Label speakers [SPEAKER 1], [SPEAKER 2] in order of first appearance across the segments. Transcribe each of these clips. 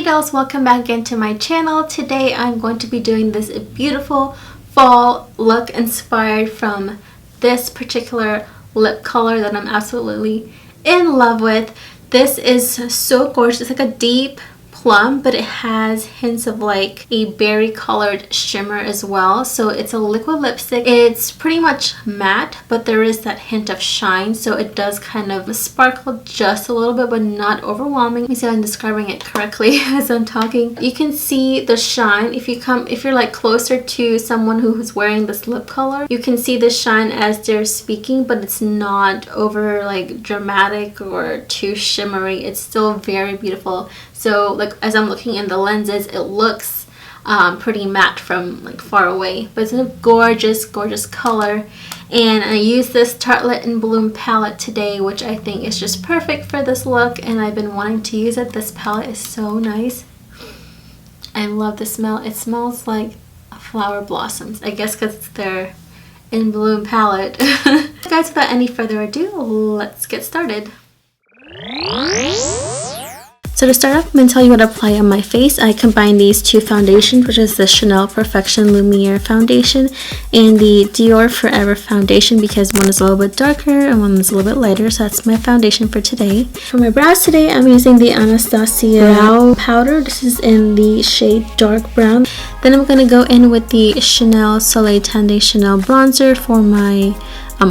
[SPEAKER 1] dolls, welcome back again to my channel. Today I'm going to be doing this beautiful fall look inspired from this particular lip color that I'm absolutely in love with. This is so gorgeous. It's like a deep plum, but it has hints of like a berry colored shimmer as well. So it's a liquid lipstick. It's pretty much matte, but there is that hint of shine, so it does kind of sparkle just a little bit, but not overwhelming. Let me see if I'm describing it correctly as I'm talking. You can see the shine if you're like closer to someone who's wearing this lip color. You can see the shine as they're speaking, but it's not over like dramatic or too shimmery. It's still very beautiful. So like as I'm looking in the lenses, it looks pretty matte from like far away, but it's a gorgeous color. And I use this Tarte in Bloom palette today, which I think is just perfect for this look, and I've been wanting to use it. This palette is so nice. I love the smell. It smells like flower blossoms, I guess because it's their in Bloom palette. Guys, without any further ado, let's get started. So to start off, I'm going to tell you what to apply on my face. I combine these two foundations, which is the Chanel Perfection Lumiere foundation and the Dior Forever foundation, because one is a little bit darker and one is a little bit lighter. So that's my foundation for today. For my brows today, I'm using the Anastasia brow powder. This is in the shade dark brown. Then I'm going to go in with the Chanel Soleil Tendé Chanel bronzer for my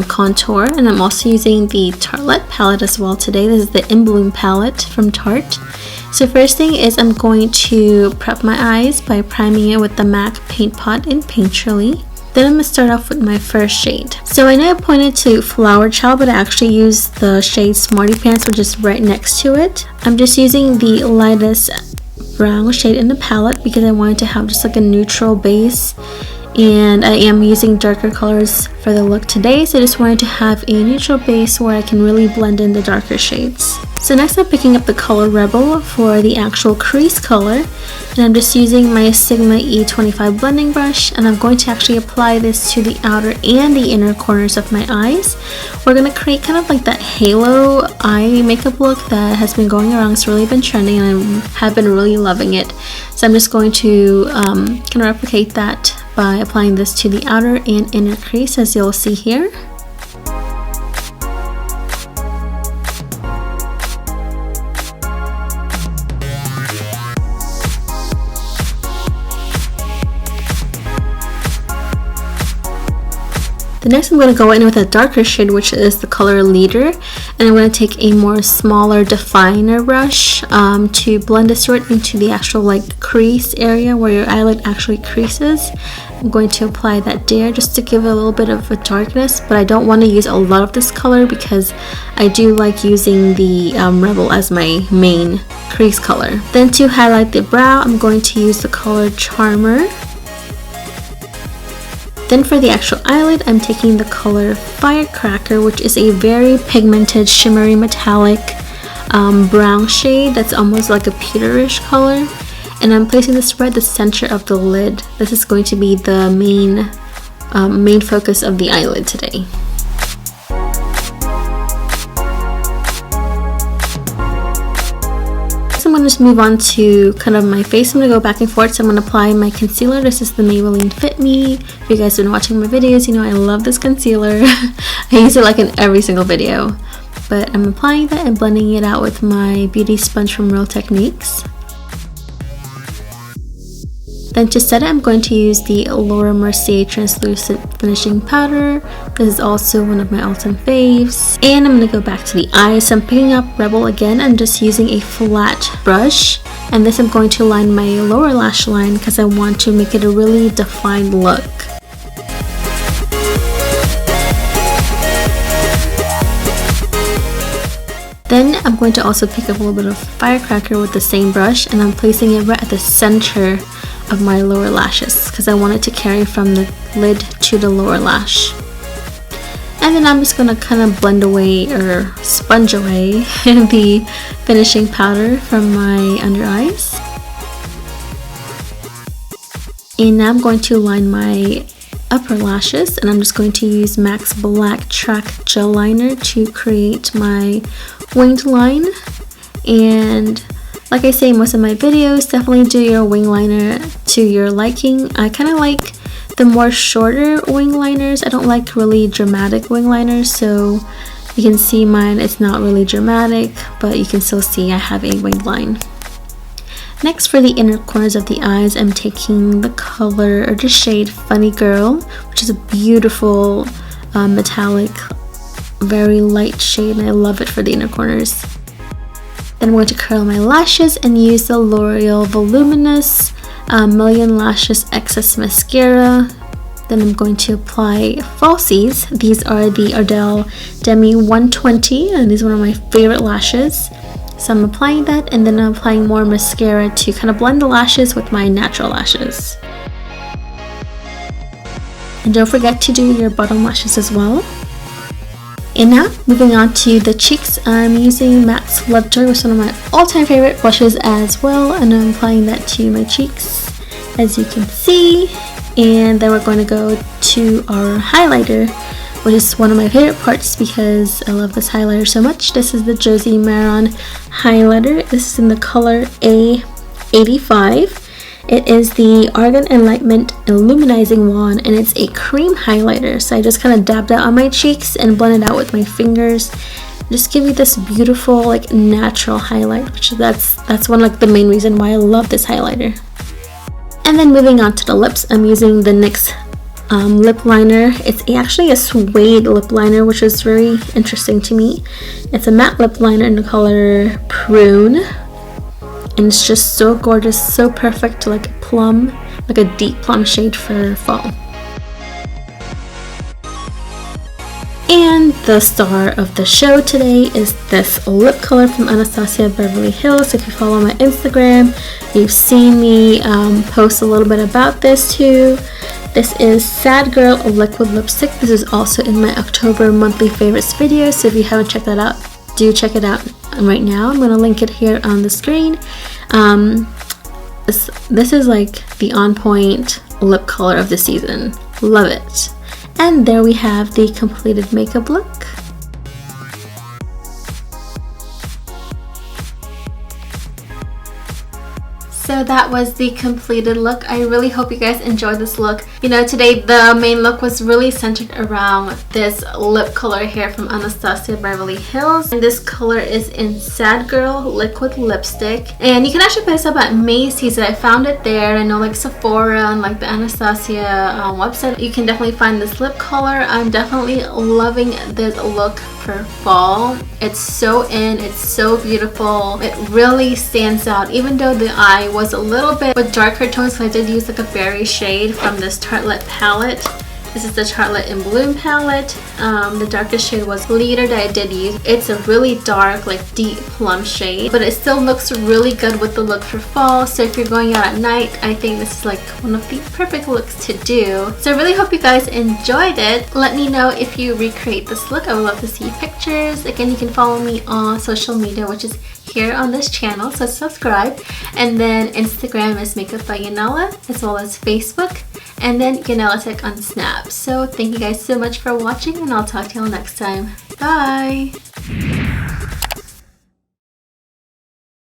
[SPEAKER 1] contour, and I'm also using the Tarte palette as well today. This is the In Bloom palette from Tarte. So first thing is I'm going to prep my eyes by priming it with the MAC Paint Pot in Painterly. Then I'm going to start off with my first shade. So I know I pointed to Flower Child, but I actually used the shade Smarty Pants, which is right next to it. I'm just using the lightest brown shade in the palette because I wanted to have just like a neutral base. And I am using darker colors for the look today, so I just wanted to have a neutral base where I can really blend in the darker shades. So next I'm picking up the color Rebel for the actual crease color, and I'm just using my Sigma E25 blending brush, and I'm going to actually apply this to the outer and the inner corners of my eyes. We're going to create kind of like that halo eye makeup look that has been going around. It's really been trending and I have been really loving it. So I'm just going to kind of replicate that by applying this to the outer and inner crease, as you'll see here. The next I'm going to go in with a darker shade, which is the color Leader, and I'm going to take a more smaller definer brush to blend this right into the actual like crease area where your eyelid actually creases. I'm going to apply that there just to give it a little bit of a darkness, but I don't want to use a lot of this color because I do like using the Rebel as my main crease color. Then to highlight the brow, I'm going to use the color Charmer. Then for the actual eyelid, I'm taking the color Firecracker, which is a very pigmented, shimmery, metallic brown shade that's almost like a pewterish color. And I'm placing this right at the center of the lid. This is going to be the main focus of the eyelid today. I'm going to just move on to kind of my face. I'm going to go back and forth. So I'm going to apply my concealer. This is the Maybelline Fit Me. If you guys have been watching my videos, you know I love this concealer. I use it like in every single video. But I'm applying that and blending it out with my beauty sponge from Real Techniques. Then to set it, I'm going to use the Laura Mercier Translucent Finishing Powder. This is also one of my all-time faves. And I'm going to go back to the eyes. So I'm picking up Rebel again. I'm just using a flat brush. And this I'm going to line my lower lash line because I want to make it a really defined look. Then I'm going to also pick up a little bit of Firecracker with the same brush, and I'm placing it right at the center of my lower lashes because I want it to carry from the lid to the lower lash. And then I'm just going to kind of blend away or sponge away the finishing powder from my under eyes. And now I'm going to line my upper lashes, and I'm just going to use MAC's Black Track Gel Liner to create my winged line. And Like I say in most of my videos, definitely do your wing liner to your liking. I kind of like the more shorter wing liners. I don't like really dramatic wing liners, so you can see mine, it's not really dramatic, but you can still see I have a wing line. Next, for the inner corners of the eyes, I'm taking the color or the shade Funny Girl, which is a beautiful metallic, very light shade, and I love it for the inner corners. Then I'm going to curl my lashes and use the L'Oreal Voluminous Million Lashes Excess Mascara. Then I'm going to apply falsies. These are the Ardell Demi 120, and these are one of my favorite lashes. So I'm applying that, and then I'm applying more mascara to kind of blend the lashes with my natural lashes. And don't forget to do your bottom lashes as well. And now, moving on to the cheeks, I'm using MAC's Lovejoy, which is one of my all-time favorite blushes as well, and I'm applying that to my cheeks, as you can see. And then we're going to go to our highlighter, which is one of my favorite parts because I love this highlighter so much. This is the Josie Maran highlighter. This is in the color A85. It is the Argan Enlightenment Illuminizing Wand, and it's a cream highlighter. So I just kind of dabbed that on my cheeks and blended out with my fingers. Just give you this beautiful, like, natural highlight, which that's one, like, the main reason why I love this highlighter. And then moving on to the lips, I'm using the NYX lip liner. It's actually a suede lip liner, which is very interesting to me. It's a matte lip liner in the color Prune. And it's just so gorgeous, so perfect, like a plum, like a deep plum shade for fall. And the star of the show today is this lip color from Anastasia Beverly Hill. So if you follow my Instagram, you've seen me post a little bit about this too. This is Sad Girl Liquid Lipstick. This is also in my October monthly favorites video. So if you haven't checked that out, do check it out right now. I'm going to link it here on the screen. This is like the on point lip color of the season. Love it. And there we have the completed makeup look. So that was the completed look. I really hope you guys enjoyed this look. You know, today the main look was really centered around this lip color here from Anastasia Beverly Hills. And this color is in Sad Girl Liquid Lipstick. And you can actually pick this up at Macy's. I found it there. I know, like, Sephora and like the Anastasia website, you can definitely find this lip color. I'm definitely loving this look for fall. It's so in, it's so beautiful. It really stands out, even though the eye was a little bit with darker tones. So I did use like a berry shade from this Tarte palette. This is the Tarte in Bloom palette. The darkest shade was Leader that I did use. It's a really dark, like deep plum shade, but it still looks really good with the look for fall. So if you're going out at night, I think this is like one of the perfect looks to do. So I really hope you guys enjoyed it. Let me know if you recreate this look. I would love to see pictures. Again, you can follow me on social media, which is here on this channel, so subscribe. And then Instagram is MakeupByYonella, as well as Facebook, and then Yonella Tech on Snap. So thank you guys so much for watching, and I'll talk to y'all next time. Bye!